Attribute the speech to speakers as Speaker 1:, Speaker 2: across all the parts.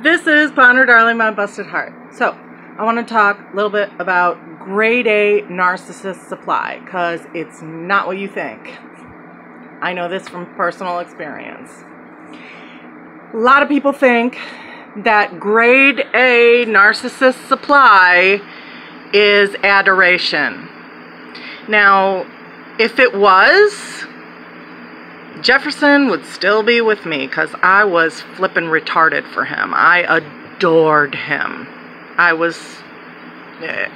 Speaker 1: This is Ponder Darling, My Busted Heart. So, I want to talk a little bit about grade A narcissist supply, because it's not what you think. I know this from personal experience. A lot of people think that grade A narcissist supply is adoration. Now, if it was, Jefferson would still be with me, because I was flippin' retarded for him. I adored him. I was,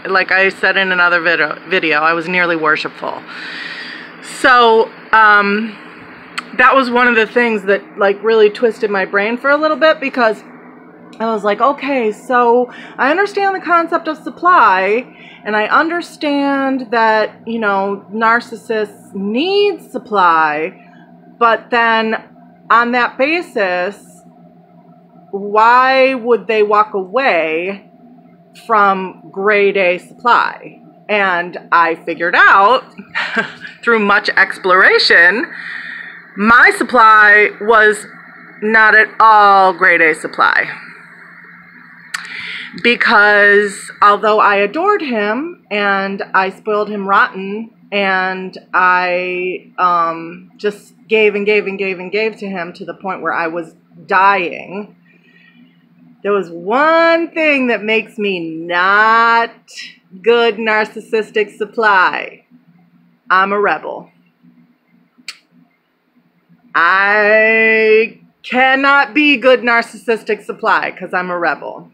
Speaker 1: like I said in another video, I was nearly worshipful. So, that was one of the things that like really twisted my brain for a little bit, because I was like, okay, so I understand the concept of supply, and I understand that, you know, narcissists need supply. But then, on that basis, why would they walk away from grade A supply? And I figured out, through much exploration, my supply was not at all grade A supply. Because although I adored him, and I spoiled him rotten, and I just gave and gave and gave and gave to him to the point where I was dying, there was one thing that makes me not good narcissistic supply. I'm a rebel. I cannot be good narcissistic supply because I'm a rebel.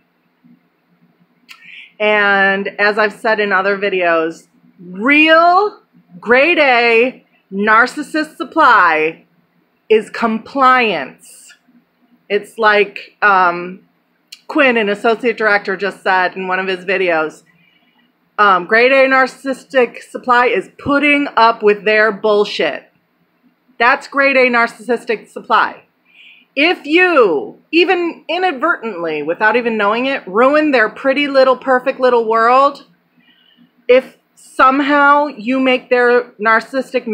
Speaker 1: And as I've said in other videos, real grade A narcissist supply is compliance. It's like Quinn, an associate director, just said in one of his videos, grade A narcissistic supply is putting up with their bullshit. That's grade A narcissistic supply. If you, even inadvertently, without even knowing it, ruin their pretty little, perfect little world, if somehow you make their narcissistic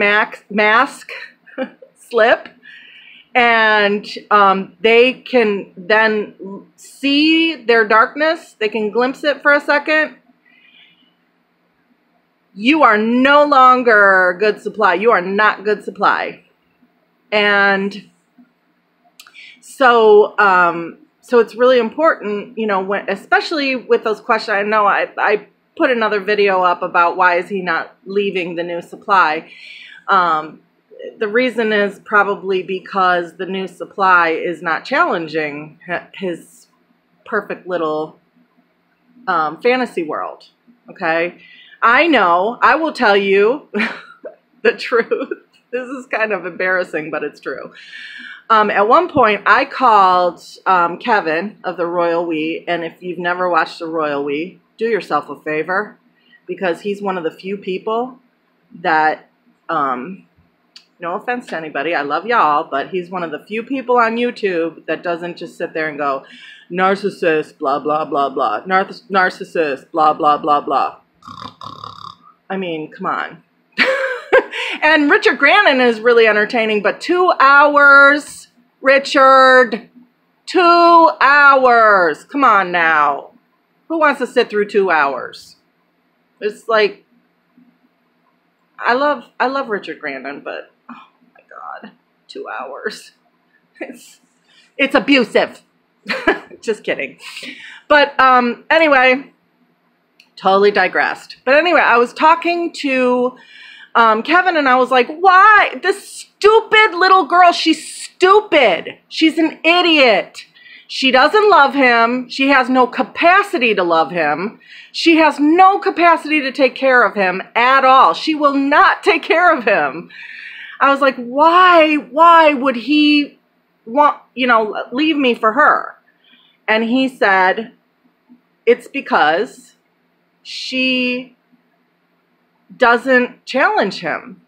Speaker 1: mask slip, and they can then see their darkness, they can glimpse it for a second, you are no longer good supply. You are not good supply. And so, so it's really important, you know, when, especially with those questions. I know I put another video up about why is he not leaving the new supply. The reason is probably because the new supply is not challenging his perfect little fantasy world. Okay, I know. I will tell you the truth. This is kind of embarrassing, but it's true. At one point, I called Kevin of the Royal We, and if you've never watched the Royal We, do yourself a favor, because he's one of the few people that, no offense to anybody, I love y'all, but he's one of the few people on YouTube that doesn't just sit there and go, narcissist, blah, blah, blah, blah, narcissist, blah, blah, blah, blah. I mean, come on. And Richard Grannon is really entertaining, but 2 hours, Richard, 2 hours. Come on now. Who wants to sit through 2 hours? It's like, I love Richard Grannon, but oh my God, 2 hours. It's abusive. Just kidding. But anyway, totally digressed. But anyway, I was talking to Kevin, and I was like, why? This stupid little girl, she's stupid. She's an idiot. She doesn't love him. She has no capacity to love him. She has no capacity to take care of him at all. She will not take care of him. I was like, why would he want, you know, leave me for her? And he said, it's because she doesn't challenge him.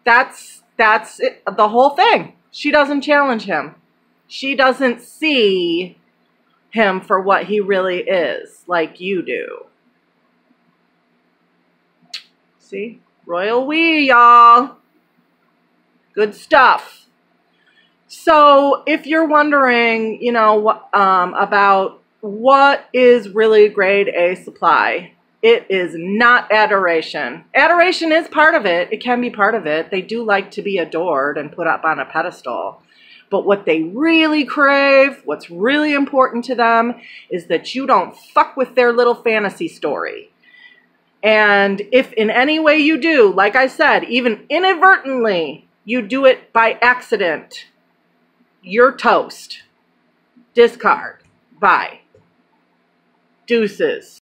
Speaker 1: That's it, the whole thing. She doesn't challenge him. She doesn't see him for what he really is, like you do. See? Royal We, y'all. Good stuff. So if you're wondering, you know, about what is really grade A supply, it is not adoration. Adoration is part of it. It can be part of it. They do like to be adored and put up on a pedestal. But what they really crave, what's really important to them, is that you don't fuck with their little fantasy story. And if in any way you do, like I said, even inadvertently, you do it by accident, you're toast. Discard. Bye. Deuces.